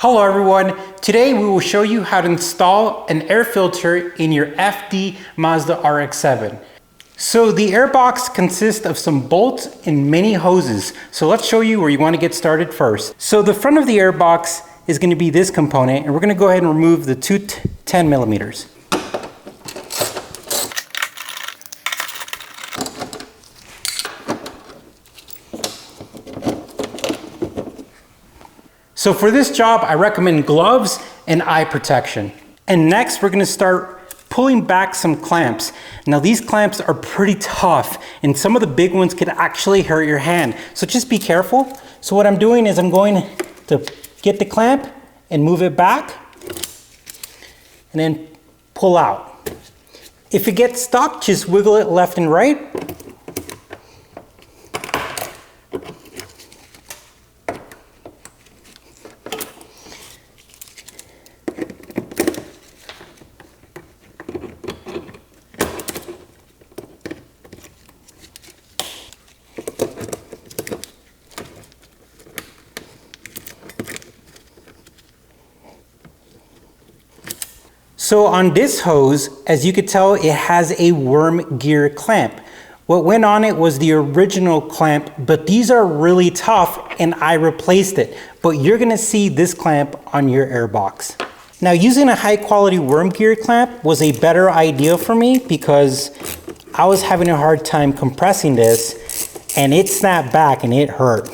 Hello everyone, today we will show you how to install an air filter in your FD Mazda RX-7. So the air box consists of some bolts and many hoses. So let's show you where you want to get started first. So the front of the air box is going to be this component, and we're going to go ahead and remove the two 10 millimeters. So for this job, I recommend gloves and eye protection. And next, we're gonna start pulling back some clamps. Now these clamps are pretty tough, and some of the big ones could actually hurt your hand. So just be careful. So what I'm doing is I'm going to get the clamp and move it back, and then pull out. If it gets stuck, just wiggle it left and right. So on this hose, as you could tell, it has a worm gear clamp. What went on it was the original clamp, but these are really tough and I replaced it. But you're gonna see this clamp on your airbox. Now using a high quality worm gear clamp was a better idea for me because I was having a hard time compressing this and it snapped back and it hurt.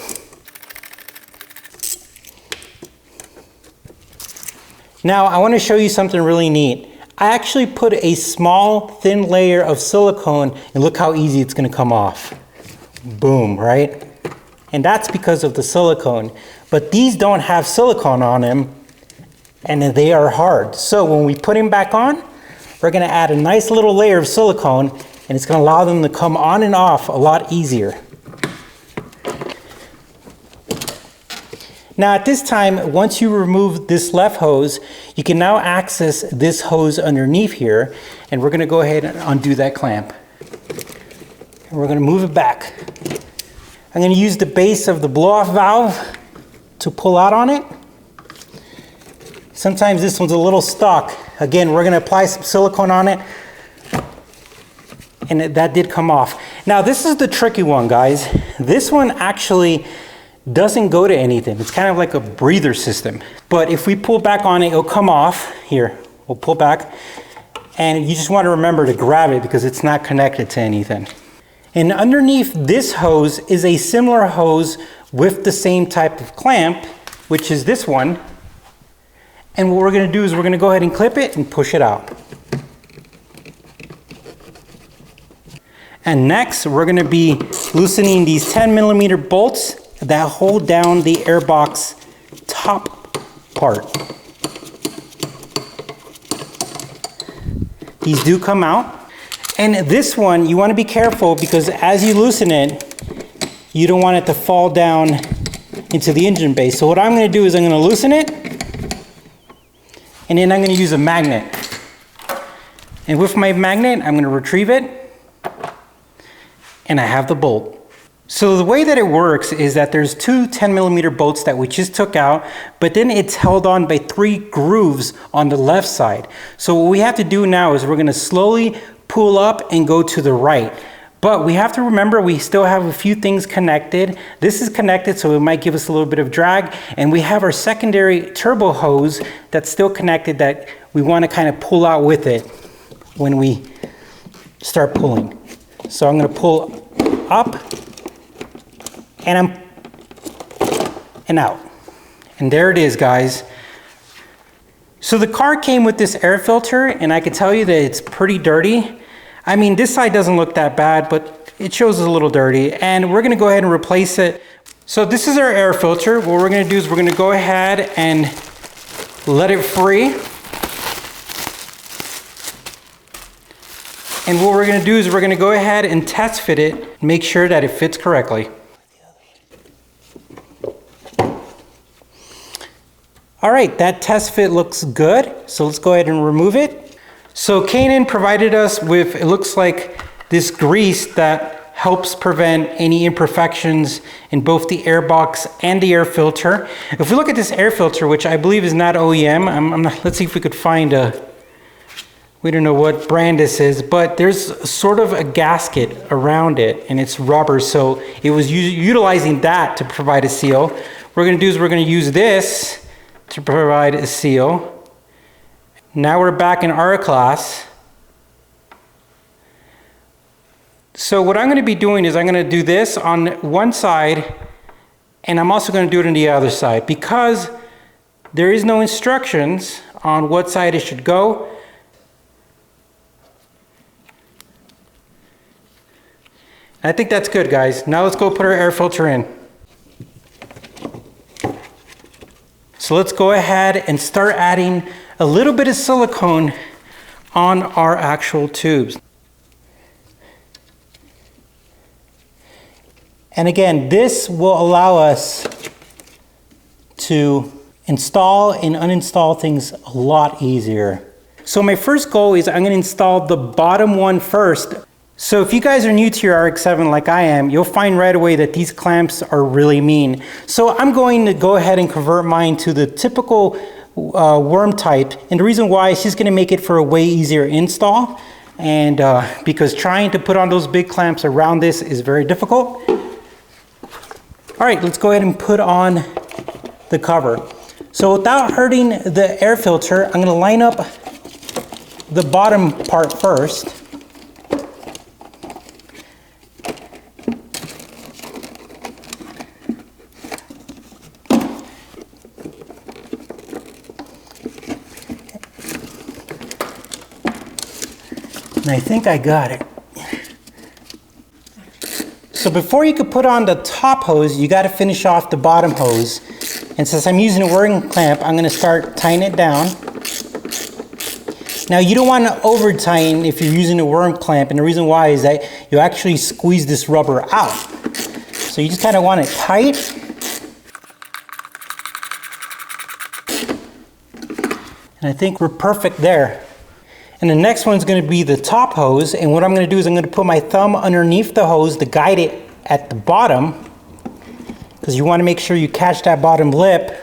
Now I want to show you something really neat. I actually put a small thin layer of silicone and look how easy it's going to come off. Boom, right? And that's because of the silicone. But these don't have silicone on them and they are hard. So when we put them back on, we're going to add a nice little layer of silicone and it's going to allow them to come on and off a lot easier. Now at this time, once you remove this left hose, you can now access this hose underneath here, and we're gonna go ahead and undo that clamp. And we're gonna move it back. I'm gonna use the base of the blow-off valve to pull out on it. Sometimes this one's a little stuck. Again, we're gonna apply some silicone on it, and that did come off. Now this is the tricky one, guys. This one actually doesn't go to anything. It's kind of like a breather system. But if we pull back on it, it'll come off. Here, we'll pull back. And you just want to remember to grab it because it's not connected to anything. And underneath this hose is a similar hose with the same type of clamp, which is this one. And what we're going to do is we're going to go ahead and clip it and push it out. And next, we're going to be loosening these 10 millimeter bolts that hold down the airbox top part. These do come out. And this one, you want to be careful because as you loosen it, you don't want it to fall down into the engine bay. So what I'm going to do is I'm going to loosen it, and then I'm going to use a magnet. And with my magnet, I'm going to retrieve it, and I have the bolt. So the way that it works is that there's two 10 millimeter bolts that we just took out, but then it's held on by 3 grooves on the left side. So what we have to do now is we're going to slowly pull up and go to the right. But we have to remember we still have a few things connected. This is connected, so it might give us a little bit of drag. And we have our secondary turbo hose that's still connected that we want to kind of pull out with it when we start pulling. So I'm going to pull up, and out. And there it is, guys. So the car came with this air filter, and I can tell you that it's pretty dirty. I mean, this side doesn't look that bad, but it shows a little dirty. And we're gonna go ahead and replace it. So this is our air filter. What we're gonna do is we're gonna go ahead and let it free. And what we're gonna do is we're gonna go ahead and test fit it, make sure that it fits correctly. All right, that test fit looks good. So let's go ahead and remove it. So Kanan provided us with, it looks like this grease that helps prevent any imperfections in both the air box and the air filter. If we look at this air filter, which I believe is not OEM, let's see if we could find we don't know what brand this is, but there's sort of a gasket around it and it's rubber, so it was utilizing that to provide a seal. What we're gonna do is we're gonna use this to provide a seal. Now we're back in our class. So what I'm gonna be doing is I'm gonna do this on one side and I'm also gonna do it on the other side because there is no instructions on what side it should go. I think that's good, guys. Now let's go put our air filter in. So let's go ahead and start adding a little bit of silicone on our actual tubes. And again, this will allow us to install and uninstall things a lot easier. So my first goal is I'm going to install the bottom one first. So if you guys are new to your RX-7 like I am, you'll find right away that these clamps are really mean. So I'm going to go ahead and convert mine to the typical worm type. And the reason why is just going to make it for a way easier install. And because trying to put on those big clamps around this is very difficult. All right, let's go ahead and put on the cover. So without hurting the air filter, I'm going to line up the bottom part first. And I think I got it. So before you could put on the top hose, you got to finish off the bottom hose. And since I'm using a worm clamp, I'm going to start tying it down. Now you don't want to over tighten if you're using a worm clamp, and the reason why is that you actually squeeze this rubber out. So you just kind of want it tight. And I think we're perfect there. And the next one's going to be the top hose, and what I'm going to do is I'm going to put my thumb underneath the hose to guide it at the bottom, because you want to make sure you catch that bottom lip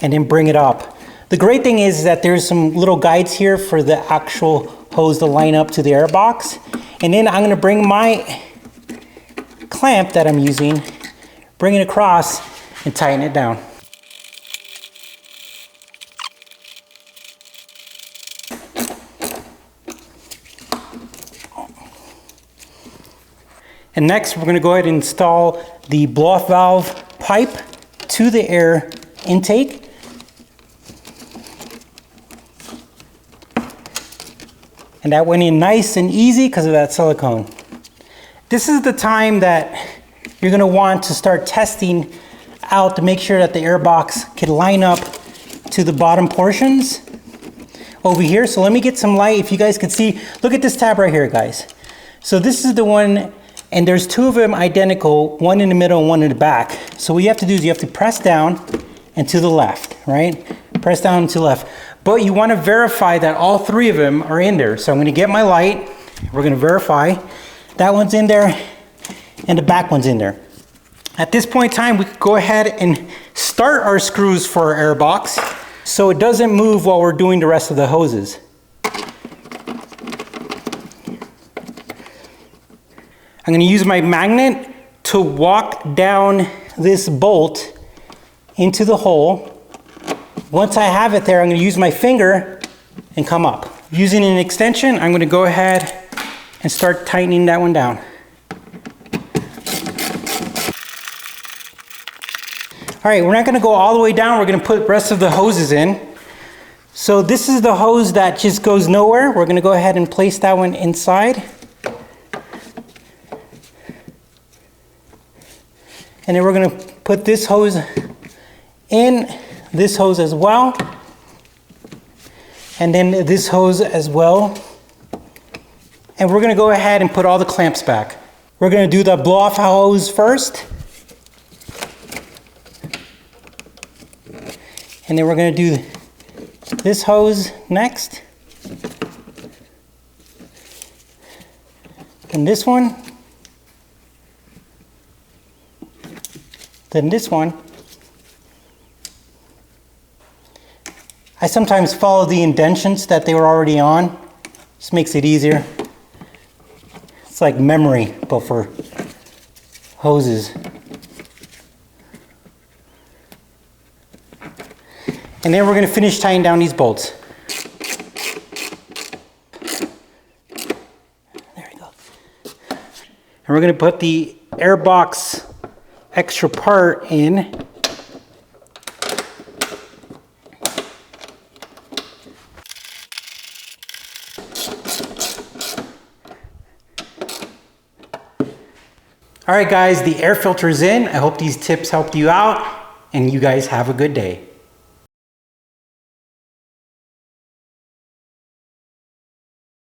and then bring it up. The great thing is that there's some little guides here for the actual hose to line up to the air box, and then I'm going to bring my clamp that I'm using, bring it across and tighten it down. And next, we're going to go ahead and install the blow-off valve pipe to the air intake. And that went in nice and easy because of that silicone. This is the time that you're going to want to start testing out to make sure that the air box can line up to the bottom portions over here. So let me get some light. If you guys can see, look at this tab right here, guys. So this is the one. And there's two of them identical, one in the middle and one in the back. So what you have to do is you have to press down and to the left, right? Press down and to the left. But you want to verify that all three of them are in there. So I'm going to get my light. We're going to verify. That one's in there and the back one's in there. At this point in time, we could go ahead and start our screws for our air box so it doesn't move while we're doing the rest of the hoses. I'm going to use my magnet to walk down this bolt into the hole. Once I have it there, I'm going to use my finger and come up. Using an extension, I'm going to go ahead and start tightening that one down. All right, we're not going to go all the way down. We're going to put the rest of the hoses in. So this is the hose that just goes nowhere. We're going to go ahead and place that one inside. And then we're going to put this hose in, this hose as well, and then this hose as well. And we're going to go ahead and put all the clamps back. We're going to do the blow-off hose first. And then we're going to do this hose next. And this one. Then this one, I sometimes follow the indentions that they were already on. This makes it easier. It's like memory, but for hoses. And then we're going to finish tying down these bolts. There we go. And we're going to put the airbox extra part in. All right, guys, the air filter is in. I hope these tips helped you out, and you guys have a good day.